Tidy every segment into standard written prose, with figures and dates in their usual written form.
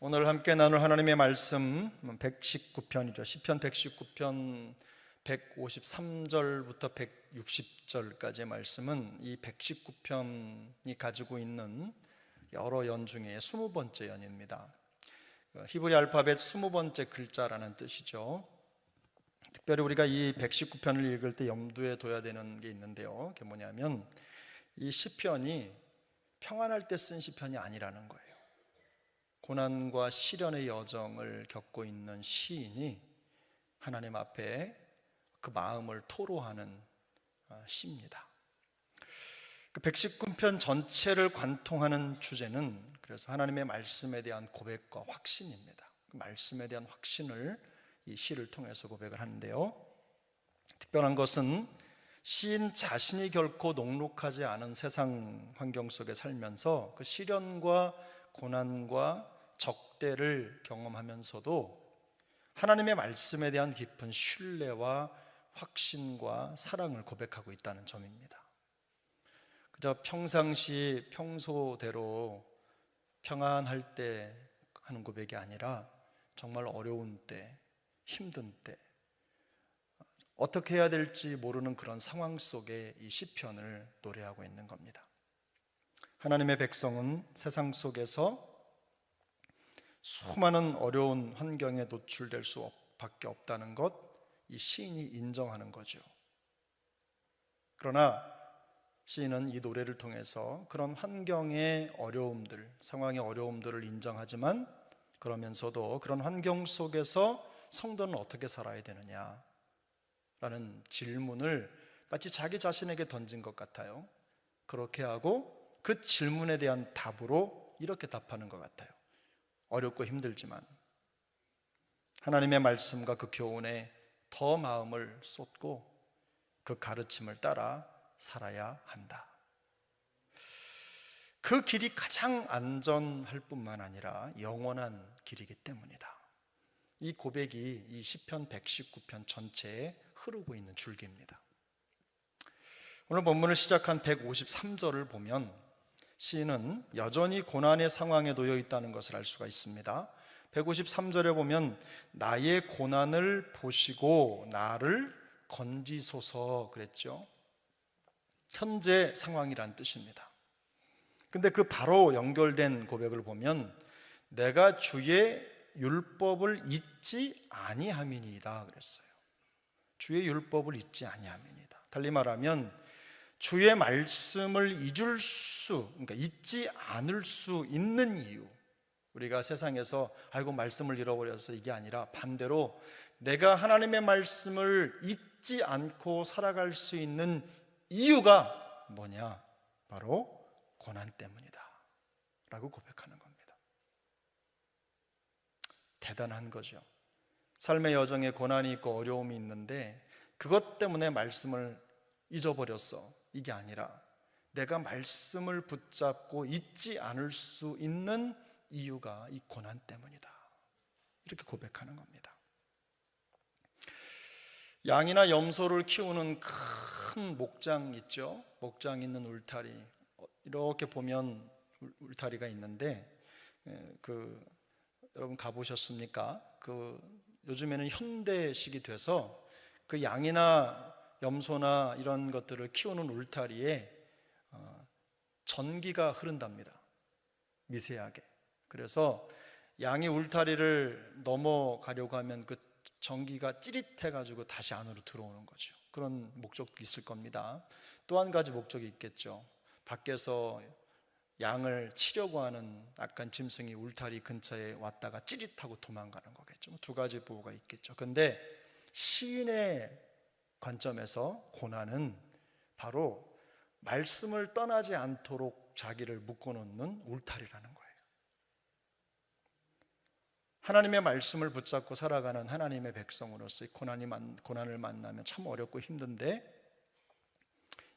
오늘 함께 나눌 하나님의 말씀 119편이죠. 시편 119편 153절부터 160절까지의 말씀은 이 119편이 가지고 있는 여러 연 중에 20번째 연입니다. 히브리 알파벳 20번째 글자라는 뜻이죠. 특별히 우리가 이 119편을 읽을 때 염두에 둬야 되는 게 있는데요. 그게 뭐냐면 이 시편이 평안할 때 쓴 시편이 아니라는 거예요. 고난과 시련의 여정을 겪고 있는 시인이 하나님 앞에 그 마음을 토로하는 시입니다. 그 119편 전체를 관통하는 주제는 그래서 하나님의 말씀에 대한 고백과 확신입니다. 그 말씀에 대한 확신을 이 시를 통해서 고백을 하는데요. 특별한 것은 시인 자신이 결코 녹록하지 않은 세상 환경 속에 살면서 그 시련과 고난과 적대를 경험하면서도 하나님의 말씀에 대한 깊은 신뢰와 확신과 사랑을 고백하고 있다는 점입니다. 그저 평상시 평소대로 평안할 때 하는 고백이 아니라 정말 어려운 때, 힘든 때, 어떻게 해야 될지 모르는 그런 상황 속에 이 시편을 노래하고 있는 겁니다. 하나님의 백성은 세상 속에서 수많은 어려운 환경에 노출될 수밖에 없다는 것, 이 시인이 인정하는 거죠. 그러나 시인은 이 노래를 통해서 그런 환경의 어려움들, 상황의 어려움들을 인정하지만 그러면서도 그런 환경 속에서 성도는 어떻게 살아야 되느냐 라는 질문을 마치 자기 자신에게 던진 것 같아요. 그렇게 하고 그 질문에 대한 답으로 이렇게 답하는 것 같아요. 어렵고 힘들지만 하나님의 말씀과 그 교훈에 더 마음을 쏟고 그 가르침을 따라 살아야 한다. 그 길이 가장 안전할 뿐만 아니라 영원한 길이기 때문이다. 이 고백이 이 시편 119편 전체에 흐르고 있는 줄기입니다. 오늘 본문을 시작한 153절을 보면 시인은 여전히 고난의 상황에 놓여 있다는 것을 알 수가 있습니다. 153절에 보면 나의 고난을 보시고 나를 건지소서 그랬죠. 현재 상황이란 뜻입니다. 근데 그 바로 연결된 고백을 보면 내가 주의 율법을 잊지 아니함이니이다 그랬어요. 주의 율법을 잊지 아니함이니이다. 달리 말하면 주의 말씀을 그러니까 잊지 않을 수 있는 이유, 우리가 세상에서 아이고 말씀을 잃어버려서 이게 아니라 반대로 내가 하나님의 말씀을 잊지 않고 살아갈 수 있는 이유가 뭐냐? 바로 고난 때문이다 라고 고백하는 겁니다. 대단한 거죠. 삶의 여정에 고난이 있고 어려움이 있는데 그것 때문에 말씀을 잊어버렸어, 이게 아니라 내가 말씀을 붙잡고 잊지 않을 수 있는 이유가 이 고난 때문이다, 이렇게 고백하는 겁니다. 양이나 염소를 키우는 큰 목장 있죠. 목장 있는 울타리, 이렇게 보면 울타리가 있는데 여러분 가보셨습니까? 요즘에는 현대식이 돼서 그 양이나 염소나 이런 것들을 키우는 울타리에 전기가 흐른답니다. 미세하게. 그래서 양이 울타리를 넘어가려고 하면 그 전기가 찌릿해가지고 다시 안으로 들어오는 거죠. 그런 목적도 있을 겁니다. 또 한 가지 목적이 있겠죠. 밖에서 양을 치려고 하는 악한 짐승이 울타리 근처에 왔다가 찌릿하고 도망가는 거겠죠. 두 가지 보호가 있겠죠. 근데 시인의 관점에서 고난은 바로 말씀을 떠나지 않도록 자기를 묶어놓는 울타리라는 거예요. 하나님의 말씀을 붙잡고 살아가는 하나님의 백성으로서 고난을 만나면 참 어렵고 힘든데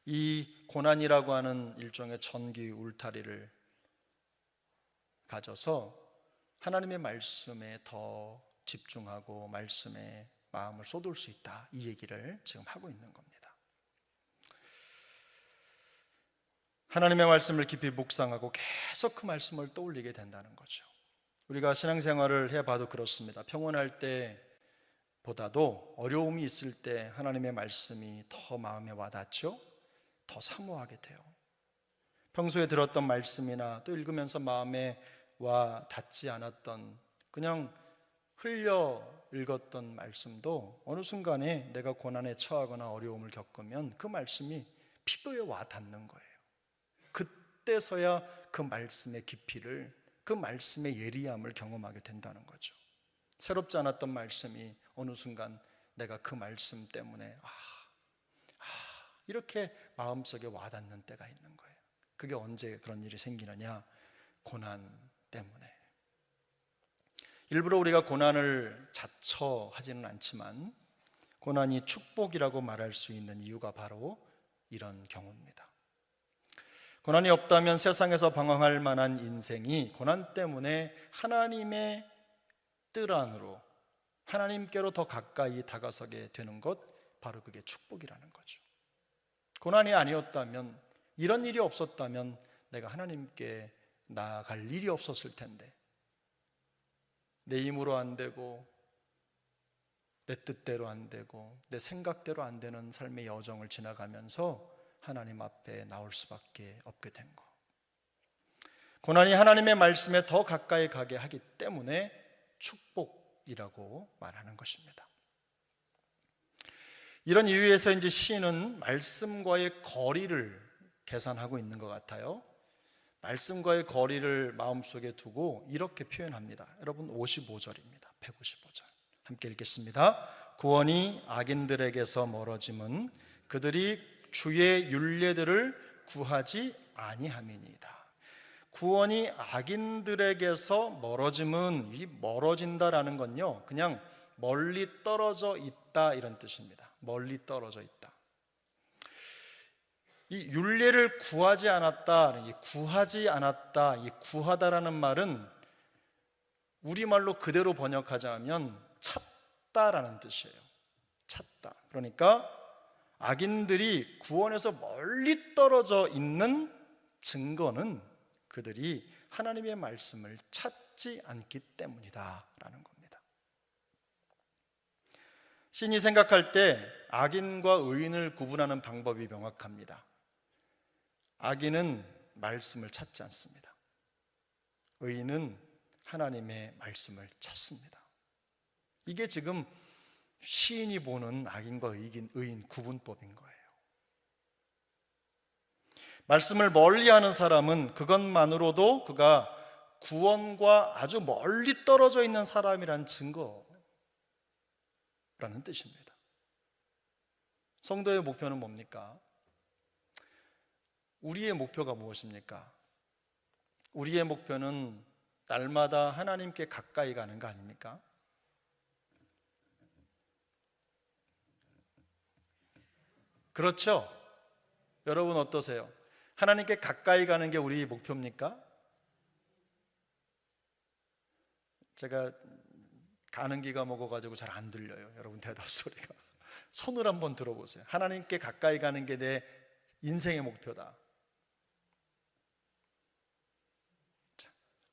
이 고난이라고 하는 일종의 전기 울타리를 가져서 하나님의 말씀에 더 집중하고 말씀에 마음을 쏟을 수 있다, 이 얘기를 지금 하고 있는 겁니다. 하나님의 말씀을 깊이 묵상하고 계속 그 말씀을 떠올리게 된다는 거죠. 우리가 신앙생활을 해봐도 그렇습니다. 평온할 때보다도 어려움이 있을 때 하나님의 말씀이 더 마음에 와닿죠. 더 사모하게 돼요. 평소에 들었던 말씀이나 또 읽으면서 마음에 와 닿지 않았던, 그냥 흘려 읽었던 말씀도 어느 순간에 내가 고난에 처하거나 어려움을 겪으면 그 말씀이 피부에 와 닿는 거예요. 그때서야 그 말씀의 깊이를, 그 말씀의 예리함을 경험하게 된다는 거죠. 새롭지 않았던 말씀이 어느 순간 내가 그 말씀 때문에 이렇게 마음속에 와닿는 때가 있는 거예요. 그게 언제 그런 일이 생기느냐? 고난 때문에. 일부러 우리가 고난을 자처하지는 않지만 고난이 축복이라고 말할 수 있는 이유가 바로 이런 경우입니다. 고난이 없다면 세상에서 방황할 만한 인생이 고난 때문에 하나님의 뜰 안으로, 하나님께로 더 가까이 다가서게 되는 것, 바로 그게 축복이라는 거죠. 고난이 아니었다면, 이런 일이 없었다면 내가 하나님께 나아갈 일이 없었을 텐데, 내 힘으로 안 되고 내 뜻대로 안 되고 내 생각대로 안 되는 삶의 여정을 지나가면서 하나님 앞에 나올 수밖에 없게 된 거. 고난이 하나님의 말씀에 더 가까이 가게 하기 때문에 축복이라고 말하는 것입니다. 이런 이유에서 이제 시인은 말씀과의 거리를 계산하고 있는 것 같아요. 말씀과의 거리를 마음속에 두고 이렇게 표현합니다. 여러분 55절입니다. 155절 함께 읽겠습니다. 구원이 악인들에게서 멀어짐은 그들이 주의 율례들을 구하지 아니함이니이다. 구원이 악인들에게서 멀어짐은, 이 멀어진다라는 건요, 그냥 멀리 떨어져 있다 이런 뜻입니다. 멀리 떨어져 있다. 이 율례를 구하지 않았다, 이 구하지 않았다, 이 구하다라는 말은 우리말로 그대로 번역하자면 찾다라는 뜻이에요. 찾다. 그러니까 악인들이 구원에서 멀리 떨어져 있는 증거는 그들이 하나님의 말씀을 찾지 않기 때문이다라는 겁니다. 신이 생각할 때 악인과 의인을 구분하는 방법이 명확합니다. 악인은 말씀을 찾지 않습니다. 의인은 하나님의 말씀을 찾습니다. 이게 지금 시인이 보는 악인과 의인 구분법인 거예요. 말씀을 멀리하는 사람은 그것만으로도 그가 구원과 아주 멀리 떨어져 있는 사람이라는 증거라는 뜻입니다. 성도의 목표는 뭡니까? 우리의 목표가 무엇입니까? 우리의 목표는 날마다 하나님께 가까이 가는 거 아닙니까? 그렇죠? 여러분 어떠세요? 하나님께 가까이 가는 게 우리의 목표입니까? 제가 가는 기가 먹어가지고 잘 안 들려요. 여러분 대답 소리가. 손을 한번 들어보세요. 하나님께 가까이 가는 게 내 인생의 목표다.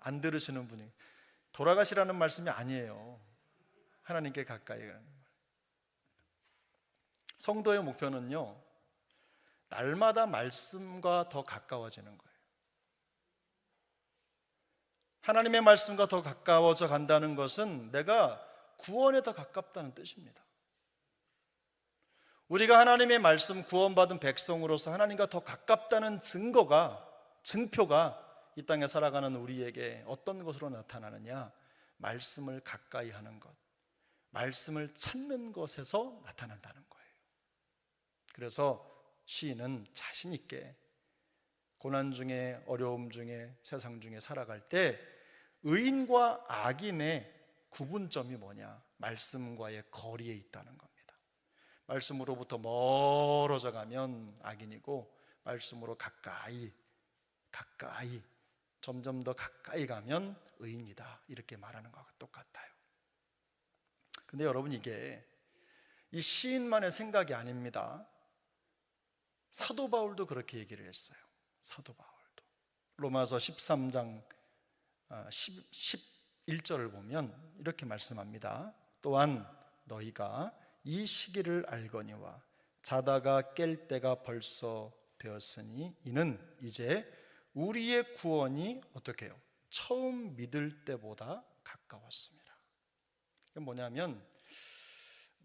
안 들으시는 분이, 돌아가시라는 말씀이 아니에요. 하나님께 가까이 가는 말. 성도의 목표는요, 날마다 말씀과 더 가까워지는 거예요. 하나님의 말씀과 더 가까워져 간다는 것은 내가 구원에 더 가깝다는 뜻입니다. 우리가 하나님의 말씀, 구원받은 백성으로서 하나님과 더 가깝다는 증표가 이 땅에 살아가는 우리에게 어떤 것으로 나타나느냐? 말씀을 가까이 하는 것, 말씀을 찾는 것에서 나타난다는 거예요. 그래서 시인은 자신 있게 고난 중에, 어려움 중에, 세상 중에 살아갈 때 의인과 악인의 구분점이 뭐냐? 말씀과의 거리에 있다는 겁니다. 말씀으로부터 멀어져 가면 악인이고, 말씀으로 가까이 점점 더 가까이 가면 의인이다, 이렇게 말하는 것과 똑같아요. 근데 여러분, 이게 이 시인만의 생각이 아닙니다. 사도 바울도 그렇게 얘기를 했어요. 사도 바울도 로마서 13장 1절을 보면 이렇게 말씀합니다. 또한 너희가 이 시기를 알거니와 자다가 깰 때가 벌써 되었으니 이는 이제 우리의 구원이 어떻게 해요? 처음 믿을 때보다 가까웠습니다. 이게 뭐냐면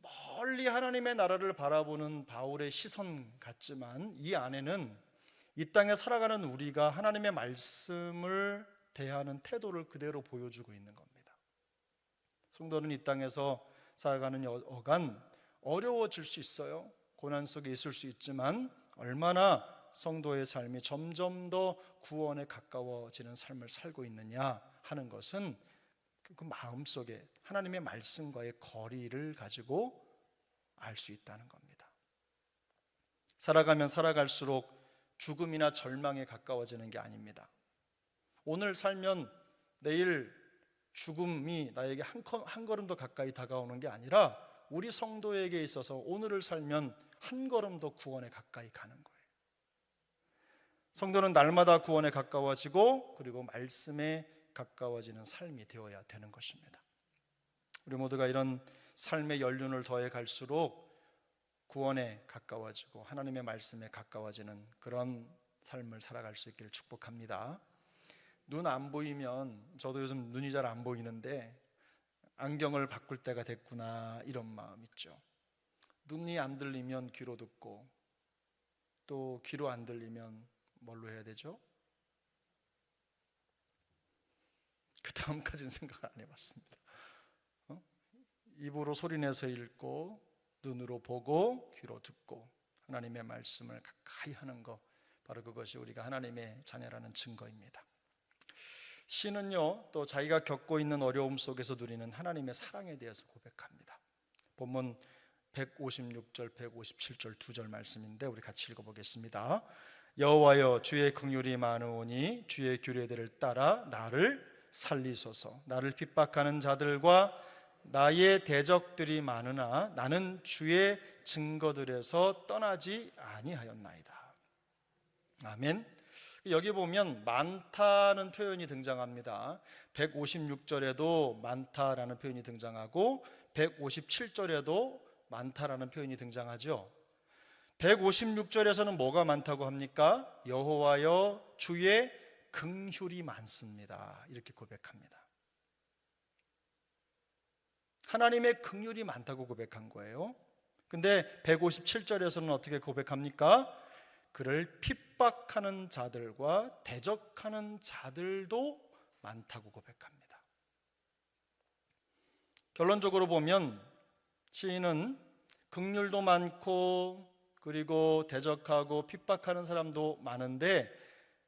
멀리 하나님의 나라를 바라보는 바울의 시선 같지만 이 안에는 이 땅에 살아가는 우리가 하나님의 말씀을 대하는 태도를 그대로 보여주고 있는 겁니다. 성도는 이 땅에서 살아가는 여간 어려워질 수 있어요. 고난 속에 있을 수 있지만 얼마나 성도의 삶이 점점 더 구원에 가까워지는 삶을 살고 있느냐 하는 것은 그 마음속에 하나님의 말씀과의 거리를 가지고 알 수 있다는 겁니다. 살아가면 살아갈수록 죽음이나 절망에 가까워지는 게 아닙니다. 오늘 살면 내일 죽음이 나에게 한 걸음 더 가까이 다가오는 게 아니라 우리 성도에게 있어서 오늘을 살면 한 걸음 더 구원에 가까이 가는 거예요. 성도는 날마다 구원에 가까워지고 그리고 말씀에 가까워지는 삶이 되어야 되는 것입니다. 우리 모두가 이런 삶의 연륜을 더해 갈수록 구원에 가까워지고 하나님의 말씀에 가까워지는 그런 삶을 살아갈 수 있기를 축복합니다. 눈 안 보이면, 저도 요즘 눈이 잘 안 보이는데 안경을 바꿀 때가 됐구나 이런 마음 있죠. 눈이 안 들리면 귀로 듣고, 또 귀로 안 들리면 뭘로 해야 되죠? 그 다음까지는 생각 안 해봤습니다. 입으로 소리내서 읽고, 눈으로 보고, 귀로 듣고 하나님의 말씀을 가까이 하는 것, 바로 그것이 우리가 하나님의 자녀라는 증거입니다. 시는요, 또 자기가 겪고 있는 어려움 속에서 누리는 하나님의 사랑에 대해서 고백합니다. 본문 156절, 157절 두 절 말씀인데 우리 같이 읽어보겠습니다. 여호와여, 주의 긍휼이 많으오니 주의 규례들을 따라 나를 살리소서. 나를 핍박하는 자들과 나의 대적들이 많으나 나는 주의 증거들에서 떠나지 아니하였나이다. 아멘. 여기 보면 많다는 표현이 등장합니다. 156절에도 많다라는 표현이 등장하고 157절에도 많다라는 표현이 등장하죠. 156절에서는 뭐가 많다고 합니까? 여호와여, 주의 긍휼이 많습니다. 이렇게 고백합니다. 하나님의 긍휼이 많다고 고백한 거예요. 근데 157절에서는 어떻게 고백합니까? 그를 핍박하는 자들과 대적하는 자들도 많다고 고백합니다. 결론적으로 보면 시인은 긍휼도 많고 그리고 대적하고 핍박하는 사람도 많은데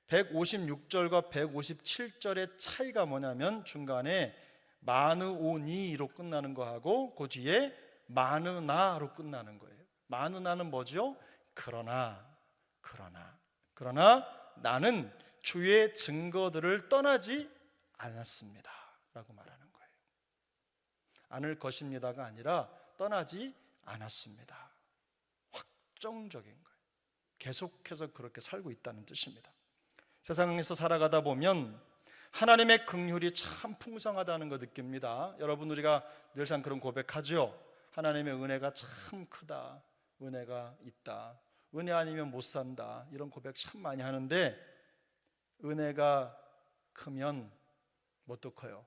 156절과 157절의 차이가 뭐냐면 중간에 마느오니로 끝나는 거하고 그 뒤에 마느나로 끝나는 거예요. 마느나는 뭐죠? 그러나 나는 주의 증거들을 떠나지 않았습니다 라고 말하는 거예요. 않을 것입니다가 아니라 떠나지 않았습니다. 확정적인 거예요. 계속해서 그렇게 살고 있다는 뜻입니다. 세상에서 살아가다 보면 하나님의 긍휼이 참 풍성하다는 거 느낍니다. 여러분, 우리가 늘상 그런 고백하죠. 하나님의 은혜가 참 크다, 은혜가 있다, 은혜 아니면 못 산다, 이런 고백 참 많이 하는데 은혜가 크면 뭣도 커요?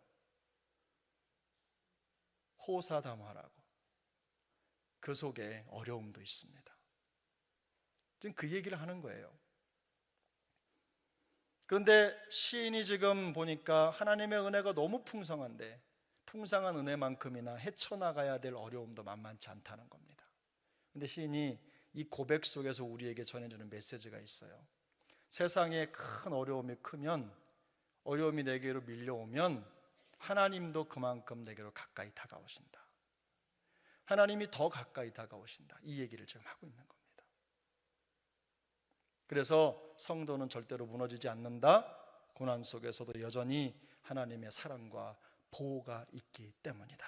호사다마라고. 그 속에 어려움도 있습니다. 지금 그 얘기를 하는 거예요. 그런데 시인이 지금 보니까 하나님의 은혜가 너무 풍성한데 풍성한 은혜만큼이나 헤쳐나가야 될 어려움도 만만치 않다는 겁니다. 그런데 시인이 이 고백 속에서 우리에게 전해주는 메시지가 있어요. 세상에 큰 어려움이 크면, 어려움이 내게로 밀려오면 하나님도 그만큼 내게로 가까이 다가오신다. 하나님이 더 가까이 다가오신다. 이 얘기를 지금 하고 있는 겁니다. 그래서 성도는 절대로 무너지지 않는다. 고난 속에서도 여전히 하나님의 사랑과 보호가 있기 때문이다.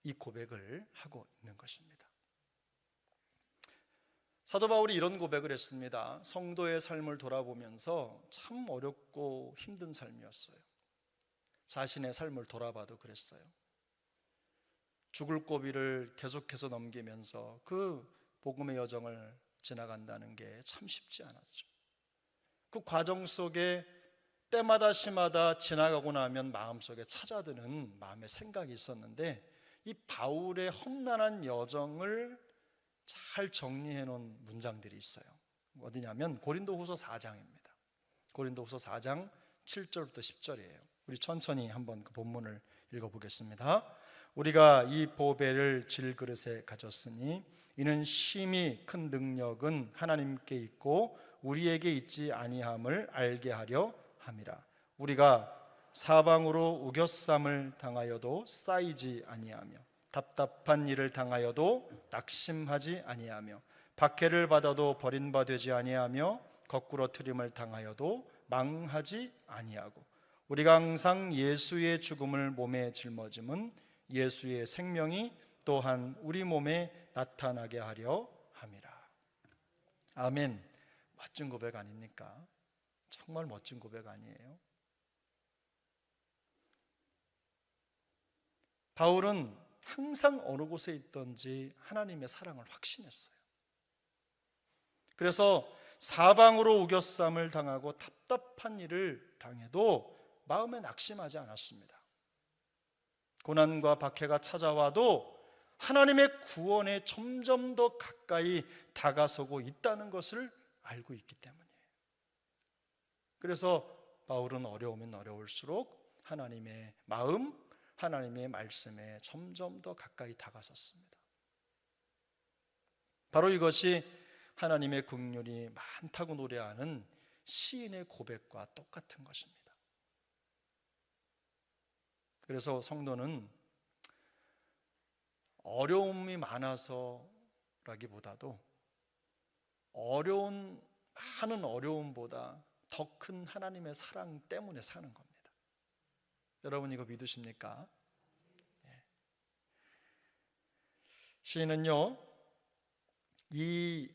이 고백을 하고 있는 것입니다. 사도 바울이 이런 고백을 했습니다. 성도의 삶을 돌아보면서 참 어렵고 힘든 삶이었어요. 자신의 삶을 돌아봐도 그랬어요. 죽을 고비를 계속해서 넘기면서 그 복음의 여정을 지나간다는 게 참 쉽지 않았죠. 그 과정 속에 때마다 시마다 지나가고 나면 마음속에 찾아드는 마음의 생각이 있었는데, 이 바울의 험난한 여정을 잘 정리해 놓은 문장들이 있어요. 어디냐면 고린도후서 4장입니다. 고린도후서 4장 7절부터 10절이에요. 우리 천천히 한번 그 본문을 읽어보겠습니다. 우리가 이 보배를 질그릇에 가졌으니 이는 심히 큰 능력은 하나님께 있고 우리에게 있지 아니함을 알게 하려 함이라. 우리가 사방으로 우겨쌈을 당하여도 쌓이지 아니하며 답답한 일을 당하여도 낙심하지 아니하며 박해를 받아도 버림바 되지 아니하며 거꾸로 트림을 당하여도 망하지 아니하고 우리가 항상 예수의 죽음을 몸에 짊어짐은 예수의 생명이 또한 우리 몸에 나타나게 하려 함이라. 아멘. 멋진 고백 아닙니까? 정말 멋진 고백 아니에요? 바울은 항상 어느 곳에 있든지 하나님의 사랑을 확신했어요. 그래서 사방으로 우겨쌈을 당하고 답답한 일을 당해도 마음에 낙심하지 않았습니다. 고난과 박해가 찾아와도 하나님의 구원에 점점 더 가까이 다가서고 있다는 것을 알고 있기 때문이에요. 그래서 바울은 어려우면 어려울수록 하나님의 마음, 하나님의 말씀에 점점 더 가까이 다가섰습니다. 바로 이것이 하나님의 긍휼이 많다고 노래하는 시인의 고백과 똑같은 것입니다. 그래서 성도는 어려움이 많아서라기보다도 많은 어려움보다 더 큰 하나님의 사랑 때문에 사는 겁니다. 여러분 이거 믿으십니까? 시인은요, 이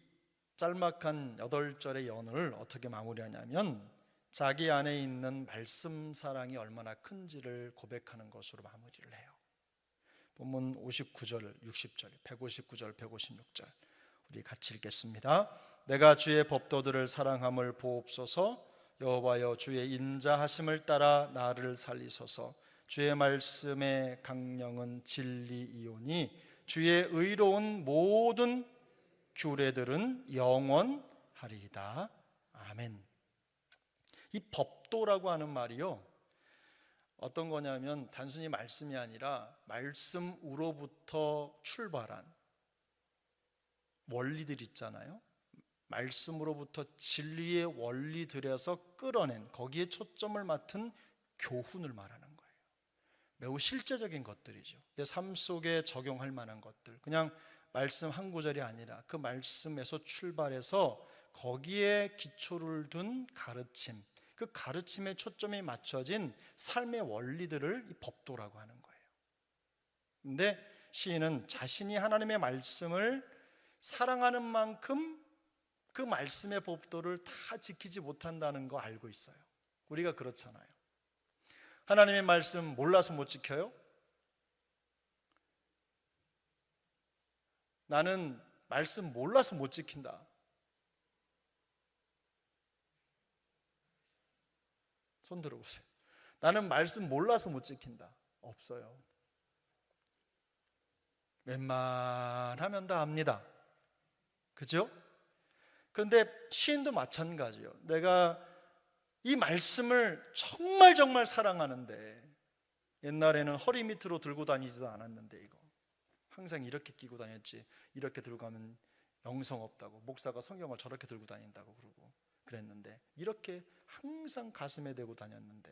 짤막한 8절의 연을 어떻게 마무리하냐면 자기 안에 있는 말씀 사랑이 얼마나 큰지를 고백하는 것으로 마무리를 해요. 본문 59절, 60절, 159절, 156절 우리 같이 읽겠습니다. 내가 주의 법도들을 사랑함을 보옵소서. 여호와여 주의 인자하심을 따라 나를 살리소서. 주의 말씀의 강령은 진리이오니 주의 의로운 모든 규례들은 영원하리이다. 아멘. 이 법도라고 하는 말이요, 어떤 거냐면 단순히 말씀이 아니라 말씀으로부터 출발한 원리들 있잖아요. 말씀으로부터 진리의 원리들에서 끌어낸, 거기에 초점을 맡은 교훈을 말하는 거예요. 매우 실제적인 것들이죠. 내 삶 속에 적용할 만한 것들, 그냥 말씀 한 구절이 아니라 그 말씀에서 출발해서 거기에 기초를 둔 가르침, 그 가르침에 초점이 맞춰진 삶의 원리들을 이 법도라고 하는 거예요. 근데 시인은 자신이 하나님의 말씀을 사랑하는 만큼 그 말씀의 법도를 다 지키지 못한다는 거 알고 있어요. 우리가 그렇잖아요. 하나님의 말씀 몰라서 못 지켜요? 나는 말씀 몰라서 못 지킨다. 손 들어보세요. 나는 말씀 몰라서 못 지킨다. 없어요. 웬만하면 다 압니다. 그죠? 그런데 시인도 마찬가지예요. 내가 이 말씀을 정말 사랑하는데, 옛날에는 허리 밑으로 들고 다니지도 않았는데 이거 항상 이렇게 끼고 다녔지, 이렇게 들고 가면 영성 없다고, 목사가 성경을 저렇게 들고 다닌다고 그러고 그랬는데, 이렇게 항상 가슴에 대고 다녔는데,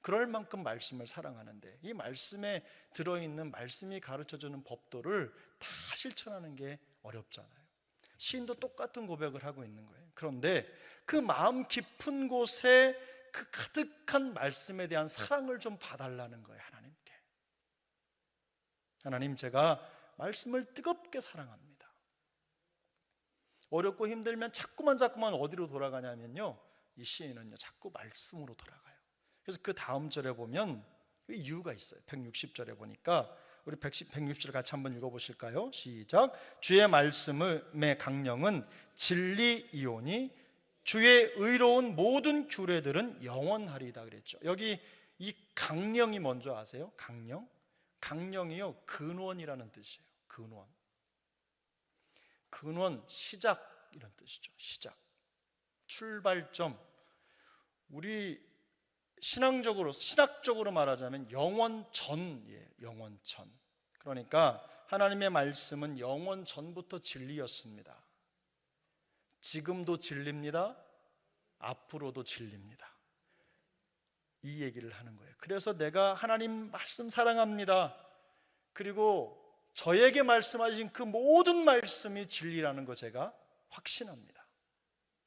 그럴 만큼 말씀을 사랑하는데 이 말씀에 들어있는, 말씀이 가르쳐주는 법도를 다 실천하는 게 어렵잖아요. 시인도 똑같은 고백을 하고 있는 거예요. 그런데 그 마음 깊은 곳에 그 가득한 말씀에 대한 사랑을 좀 봐달라는 거예요. 하나님께. 하나님, 제가 말씀을 뜨겁게 사랑합니다. 어렵고 힘들면 자꾸만 어디로 돌아가냐면요, 이 시인은요 자꾸 말씀으로 돌아가요. 그래서 그 다음 절에 보면 이유가 있어요. 160절에 보니까 우리 160절 같이 한번 읽어보실까요? 시작. 주의 말씀의 강령은 진리이오니 주의 의로운 모든 규례들은 영원하리다 그랬죠. 여기 이 강령이 뭔지 아세요? 강령? 강령이요, 근원이라는 뜻이에요. 근원. 근원, 시작 이런 뜻이죠. 시작, 출발점. 우리 신학적으로 말하자면 영원전이에요. 영원전. 그러니까 하나님의 말씀은 영원 전부터 진리였습니다. 지금도 진리입니다. 앞으로도 진리입니다. 이 얘기를 하는 거예요. 그래서 내가 하나님 말씀 사랑합니다. 그리고 저에게 말씀하신 그 모든 말씀이 진리라는 거 제가 확신합니다.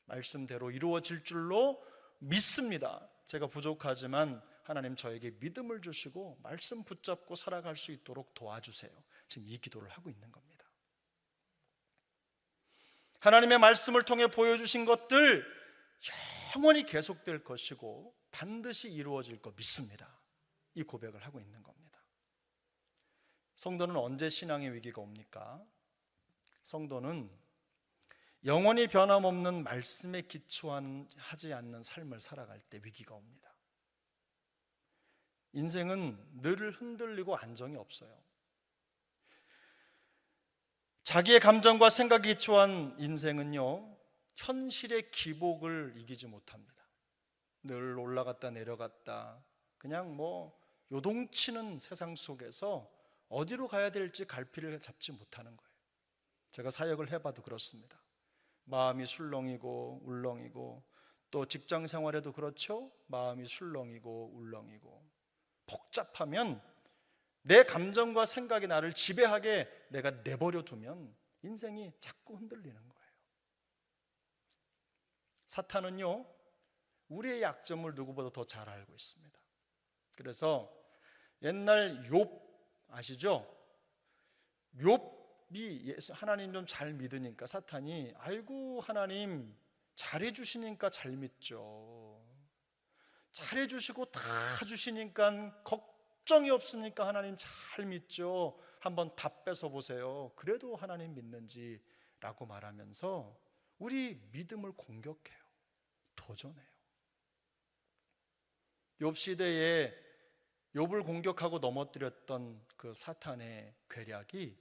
말씀대로 이루어질 줄로 믿습니다. 제가 부족하지만 하나님 저에게 믿음을 주시고 말씀 붙잡고 살아갈 수 있도록 도와주세요. 지금 이 기도를 하고 있는 겁니다. 하나님의 말씀을 통해 보여주신 것들 영원히 계속될 것이고 반드시 이루어질 거 믿습니다. 이 고백을 하고 있는 겁니다. 성도는 언제 신앙의 위기가 옵니까? 성도는 영원히 변함없는 말씀에 기초하지 않는 삶을 살아갈 때 위기가 옵니다. 인생은 늘 흔들리고 안정이 없어요. 자기의 감정과 생각에 기초한 인생은요, 현실의 기복을 이기지 못합니다. 늘 올라갔다 내려갔다 그냥 요동치는 세상 속에서 어디로 가야 될지 갈피를 잡지 못하는 거예요. 제가 사역을 해봐도 그렇습니다. 마음이 술렁이고 울렁이고, 또 직장 생활에도 그렇죠. 마음이 술렁이고 울렁이고 복잡하면 내 감정과 생각이 나를 지배하게 내가 내버려 두면 인생이 자꾸 흔들리는 거예요. 사탄은요, 우리의 약점을 누구보다 더 잘 알고 있습니다. 그래서 옛날 욥 아시죠? 욥이 하나님 좀 잘 믿으니까 사탄이 아이고 하나님 잘해주시니까 잘 믿죠. 잘해주시고 다 주시니까 걱정이 없으니까 하나님 잘 믿죠. 한번 다 뺏어보세요. 그래도 하나님 믿는지 라고 말하면서 우리 믿음을 공격해요. 도전해요. 욥 시대에 욥을 공격하고 넘어뜨렸던 그 사탄의 괴략이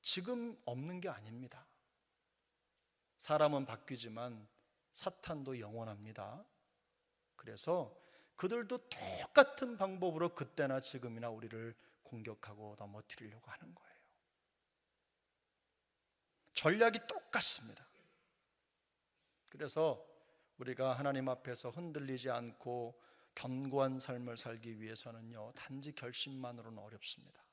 지금 없는 게 아닙니다. 사람은 바뀌지만 사탄도 영원합니다. 그래서 그들도 똑같은 방법으로 그때나 지금이나 우리를 공격하고 넘어뜨리려고 하는 거예요. 전략이 똑같습니다. 그래서 우리가 하나님 앞에서 흔들리지 않고 견고한 삶을 살기 위해서는요, 단지 결심만으로는 어렵습니다.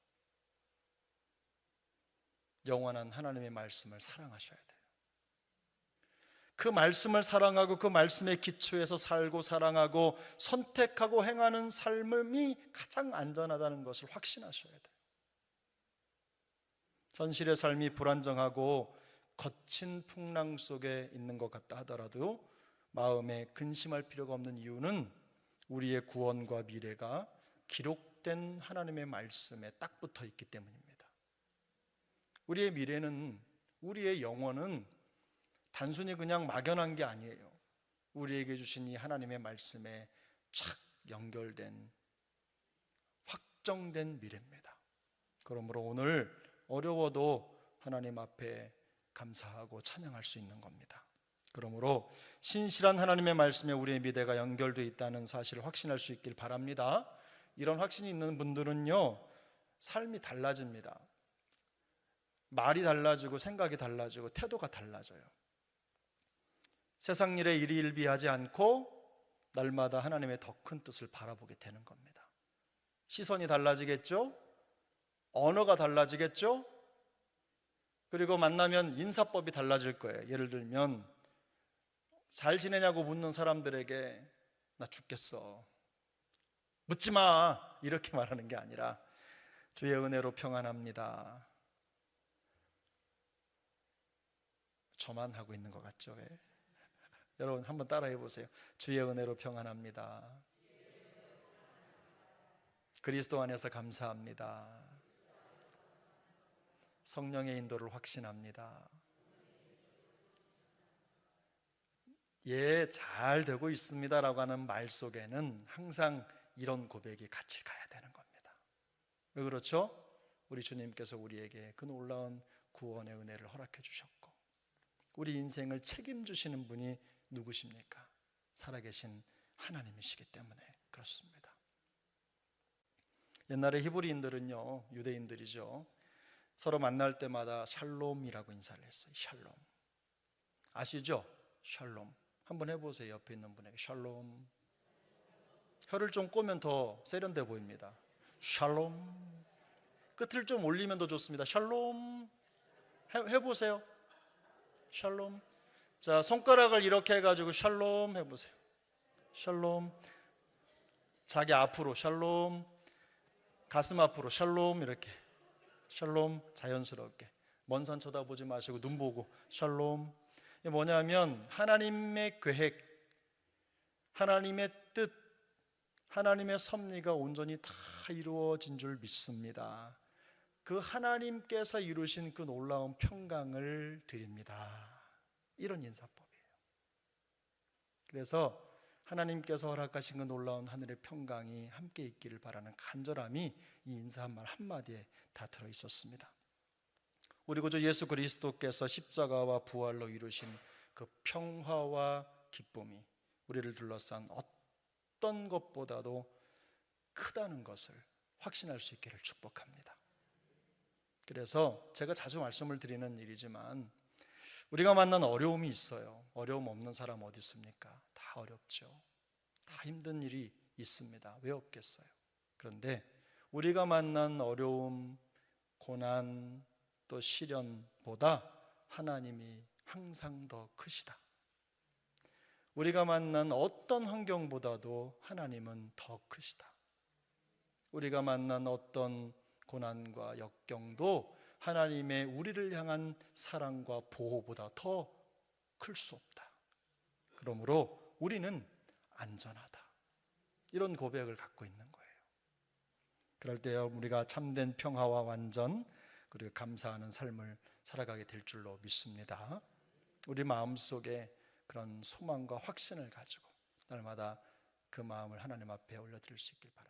영원한 하나님의 말씀을 사랑하셔야 돼요. 그 말씀을 사랑하고 그 말씀의 기초에서 살고 사랑하고 선택하고 행하는 삶이 가장 안전하다는 것을 확신하셔야 돼요. 현실의 삶이 불안정하고 거친 풍랑 속에 있는 것 같다 하더라도 마음에 근심할 필요가 없는 이유는 우리의 구원과 미래가 기록된 하나님의 말씀에 딱 붙어 있기 때문입니다. 우리의 미래는, 우리의 영혼은 단순히 그냥 막연한 게 아니에요. 우리에게 주신 이 하나님의 말씀에 착 연결된 확정된 미래입니다. 그러므로 오늘 어려워도 하나님 앞에 감사하고 찬양할 수 있는 겁니다. 그러므로 신실한 하나님의 말씀에 우리의 미래가 연결되어 있다는 사실을 확신할 수 있길 바랍니다. 이런 확신이 있는 분들은요, 삶이 달라집니다. 말이 달라지고 생각이 달라지고 태도가 달라져요. 세상 일에 일희일비하지 않고 날마다 하나님의 더 큰 뜻을 바라보게 되는 겁니다. 시선이 달라지겠죠? 언어가 달라지겠죠? 그리고 만나면 인사법이 달라질 거예요. 예를 들면 잘 지내냐고 묻는 사람들에게 나 죽겠어, 묻지 마, 이렇게 말하는 게 아니라 주의 은혜로 평안합니다. 저만 하고 있는 것 같죠? 왜? 여러분 한번 따라해 보세요. 주의 은혜로 평안합니다. 그리스도 안에서 감사합니다. 성령의 인도를 확신합니다. 예, 잘 되고 있습니다라고 하는 말 속에는 항상 이런 고백이 같이 가야 되는 겁니다. 왜 그렇죠? 우리 주님께서 우리에게 그 놀라운 구원의 은혜를 허락해 주셨고, 우리 인생을 책임지시는 분이 누구십니까? 살아계신 하나님이시기 때문에 그렇습니다. 옛날에 히브리인들은요, 유대인들이죠, 서로 만날 때마다 샬롬이라고 인사를 했어요. 샬롬. 아시죠? 샬롬. 한번 해보세요. 옆에 있는 분에게 샬롬. 혀를 좀 꼬면 더 세련돼 보입니다. 샬롬. 끝을 좀 올리면 더 좋습니다. 샬롬. 해보세요. 샬롬. 자, 손가락을 이렇게 해가지고 샬롬 해보세요. 샬롬. 자기 앞으로 샬롬. 가슴 앞으로 샬롬. 이렇게 샬롬. 자연스럽게 먼 산 쳐다보지 마시고 눈 보고 샬롬. 이게 뭐냐면 하나님의 계획, 하나님의 뜻, 하나님의 섭리가 온전히 다 이루어진 줄 믿습니다. 그 하나님께서 이루신 그 놀라운 평강을 드립니다. 이런 인사법이에요. 그래서 하나님께서 허락하신 그 놀라운 하늘의 평강이 함께 있기를 바라는 간절함이 이 인사 한 말 한마디에 다 들어있었습니다. 우리 구주 예수 그리스도께서 십자가와 부활로 이루신 그 평화와 기쁨이 우리를 둘러싼 어떤 것보다도 크다는 것을 확신할 수 있기를 축복합니다. 그래서 제가 자주 말씀을 드리는 일이지만 우리가 만난 어려움이 있어요. 어려움 없는 사람 어디 있습니까? 다 어렵죠. 다 힘든 일이 있습니다. 왜 없겠어요? 그런데 우리가 만난 어려움, 고난, 또 시련보다 하나님이 항상 더 크시다. 우리가 만난 어떤 환경보다도 하나님은 더 크시다. 우리가 만난 어떤 고난과 역경도 하나님의 우리를 향한 사랑과 보호보다 더 클 수 없다. 그러므로 우리는 안전하다. 이런 고백을 갖고 있는 거예요. 그럴 때 우리가 참된 평화와 완전, 그리고 감사하는 삶을 살아가게 될 줄로 믿습니다. 우리 마음속에 그런 소망과 확신을 가지고 날마다 그 마음을 하나님 앞에 올려드릴 수 있길 바랍니다.